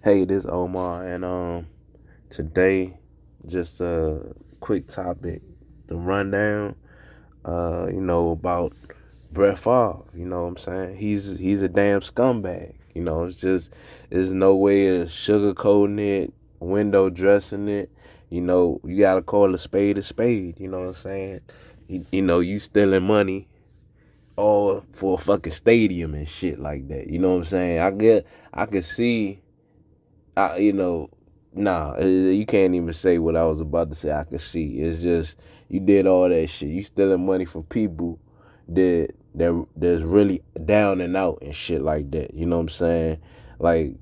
Hey, this is Omar, and today, just a quick topic, the rundown. About Brett Favre. You know what I'm saying? He's a damn scumbag. There's no way of sugarcoating it, window dressing it. You gotta call a spade a spade. You know what I'm saying? You stealing money all for a fucking stadium and shit like that. You know what I'm saying? I could see I, you know, you can't even say what I was about to say. I can see. It's just you did all that shit. You stealing money from people that's really down and out and shit like that. You know what I'm saying? Like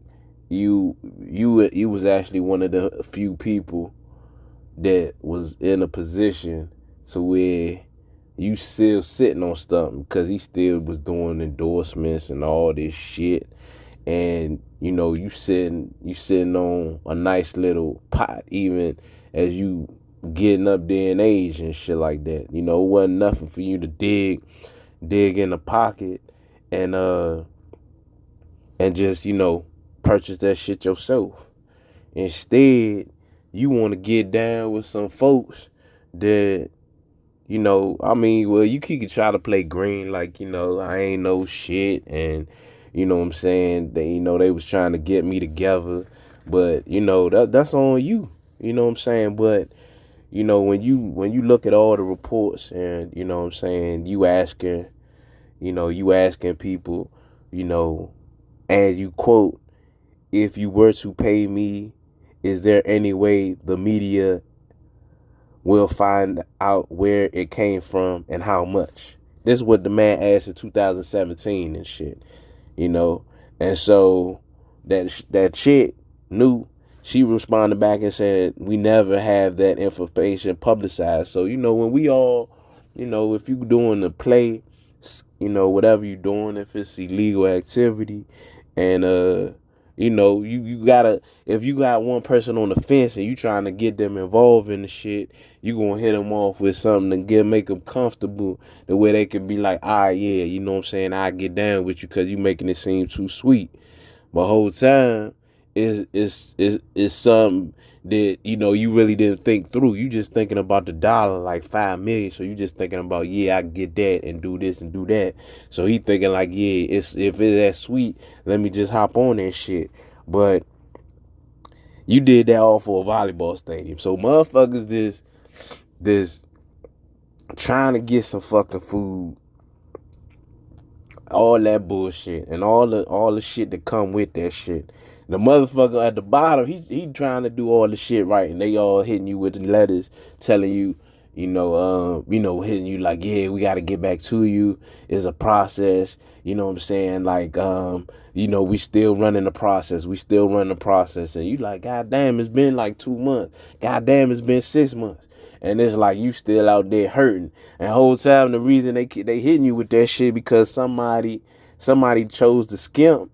you was actually one of the few people that was in a position to where you still sitting on something because he still was doing endorsements and all this shit, and you sitting on a nice little pot even as you getting up there in age and shit like that. It wasn't nothing for you to dig in the pocket and just purchase that shit yourself. Instead, you want to get down with some folks that well, you could try to play green like, I ain't no shit, and what I'm saying, they was trying to get me together, but that's on you. You know what I'm saying? But when you look at all the reports and what I'm saying, you asking people, you know, and you quote, if you were to pay me, is there any way the media will find out where it came from and how much? This is what the man asked in 2017 and shit, you know. And so that chick knew. She responded back and said, "We never have that information publicized." So when we all, if you doing the play, whatever you doing, if it's illegal activity, and you gotta, if you got one person on the fence and you trying to get them involved in the shit, you gonna hit them off with something to make them comfortable, the way they can be like, yeah, you know what I'm saying, I get down with you because you making it seem too sweet. But whole time is something that you really didn't think through. You just thinking about the dollar, like 5 million. So you just thinking about, yeah, I can get that and do this and do that. So he thinking like, yeah, it's if it's that sweet, let me just hop on that shit. But you did that all for a volleyball stadium. So motherfuckers this trying to get some fucking food, all that bullshit, and all the shit that come with that shit. The motherfucker at the bottom, he trying to do all the shit right, and they all hitting you with the letters, telling you, hitting you like, yeah, we got to get back to you. It's a process. You know what I'm saying? Like, we still running the process. We still running the process, and you like, God damn, it's been like 2 months. God damn, it's been 6 months. And it's like you still out there hurting. And the whole time the reason they hitting you with that shit because somebody chose to skimp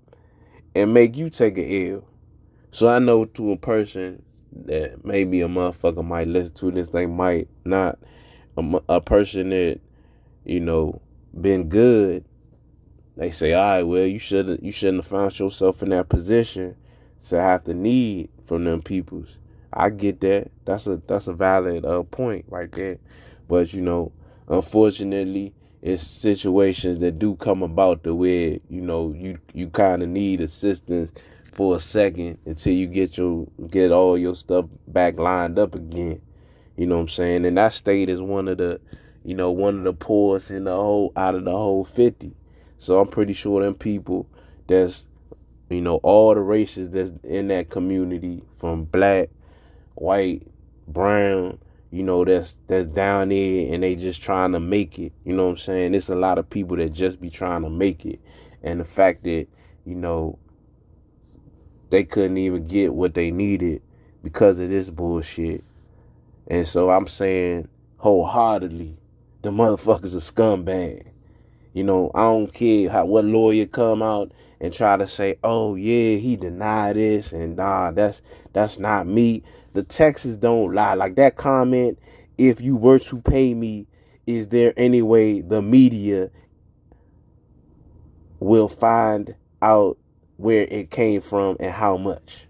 and make you take a L. So I know to a person that maybe a motherfucker might listen to this, they might not. A person that you know been good, they say, all right, well, you shouldn't have found yourself in that position to have to need from them peoples. I get that. That's a valid point right there. But unfortunately, it's situations that do come about the way you kind of need assistance for a second until you get all your stuff back lined up again. You know what I'm saying? And that state is one of the poorest in the whole out of the whole 50. So I'm pretty sure them people that's all the races that's in that community, from black, white, brown, that's down there, and they just trying to make it. You know what I'm saying? There's a lot of people that just be trying to make it. And the fact that, you know, they couldn't even get what they needed because of this bullshit. And so I'm saying wholeheartedly, the motherfuckers a scumbag. I don't care what lawyer come out and try to say, oh yeah, he denied this, and nah, that's not me. The Texas don't lie. Like that comment, if you were to pay me, is there any way the media will find out where it came from and how much?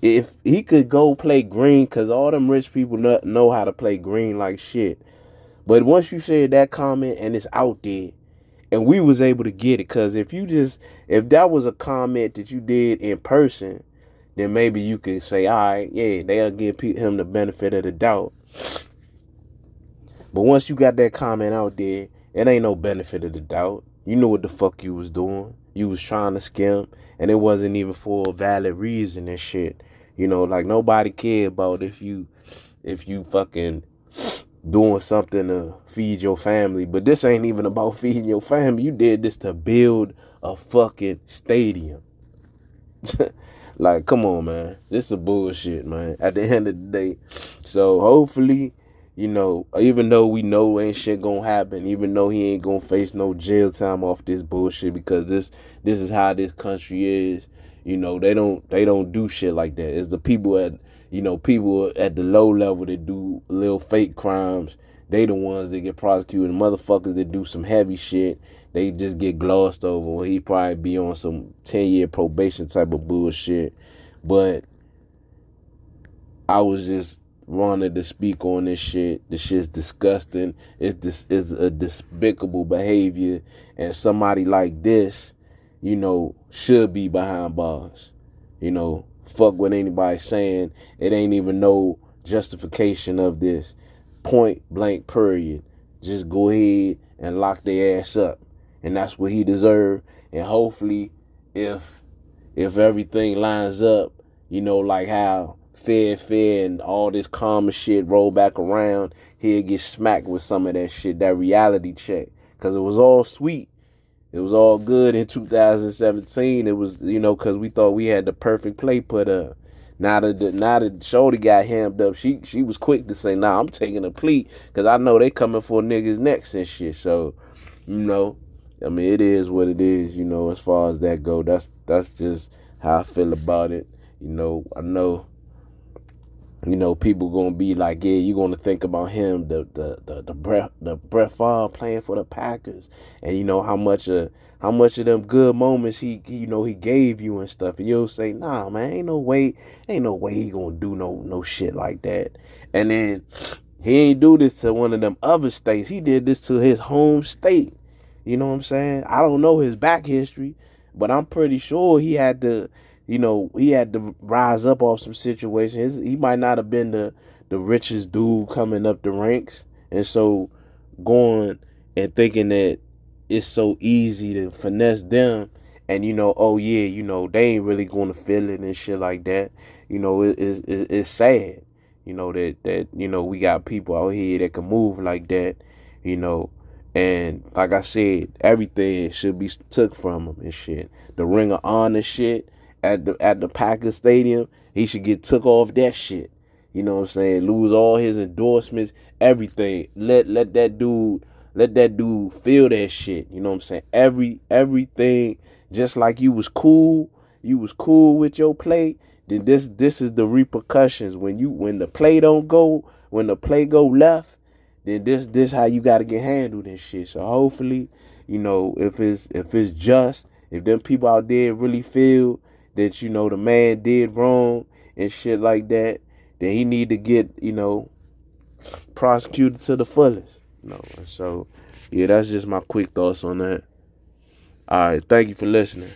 If he could go play green, cause all them rich people know how to play green like shit. But once you said that comment and it's out there, and we was able to get it, cause if that was a comment that you did in person, then maybe you could say, all right, yeah, they'll give him the benefit of the doubt. But once you got that comment out there, it ain't no benefit of the doubt. You knew what the fuck you was doing. You was trying to scam, and it wasn't even for a valid reason and shit. Like nobody cared about if you fucking doing something to feed your family. But this ain't even about feeding your family. You did this to build a fucking stadium. Like, come on, man. This is bullshit, man. At the end of the day. So hopefully, even though we know ain't shit gonna happen, even though he ain't gonna face no jail time off this bullshit, because this is how this country is. They don't do shit like that. It's the people at the low level that do little fake crimes. They the ones that get prosecuted. The motherfuckers that do some heavy shit, they just get glossed over. Or he probably be on some 10-year probation type of bullshit. But I was just wanted to speak on this shit. This shit's disgusting. It's a despicable behavior. And somebody like this, should be behind bars. Fuck what anybody's saying. It ain't even no justification of this. Point blank period. Just go ahead and lock their ass up. And that's what he deserved. And hopefully if everything lines up, like how fair and all this common shit roll back around, he'll get smacked with some of that shit, that reality check. Cause it was all sweet. It was all good in 2017. It was, because we thought we had the perfect play put up. Now that Shorty got hammed up, she was quick to say, nah, I'm taking a plea, because I know they coming for niggas next and shit. So, it is what it is, as far as that go. That's just how I feel about it. I know, people gonna be like, yeah, you gonna think about him, the Brett Favre playing for the Packers, and how much of them good moments he gave you and stuff, and you'll say, nah, man, ain't no way he gonna do no shit like that. And then he ain't do this to one of them other states. He did this to his home state. You know what I'm saying? I don't know his back history, but I'm pretty sure he had to rise up off some situations. He might not have been the richest dude coming up the ranks. And so going and thinking that it's so easy to finesse them, and oh yeah, they ain't really going to feel it and shit like that. It's sad, that we got people out here that can move like that, and like I said, everything should be took from him and shit. The Ring of Honor shit at the Packers Stadium, he should get took off that shit. You know what I'm saying? Lose all his endorsements, everything. Let that dude feel that shit. You know what I'm saying? Everything, just like you was cool with your play, then this is the repercussions. When the play don't go, when the play go left, then this how you gotta get handled and shit. So hopefully, if it's just, if them people out there really feel that, the man did wrong and shit like that, then he need to get, prosecuted to the fullest. So yeah, that's just my quick thoughts on that. All right, thank you for listening.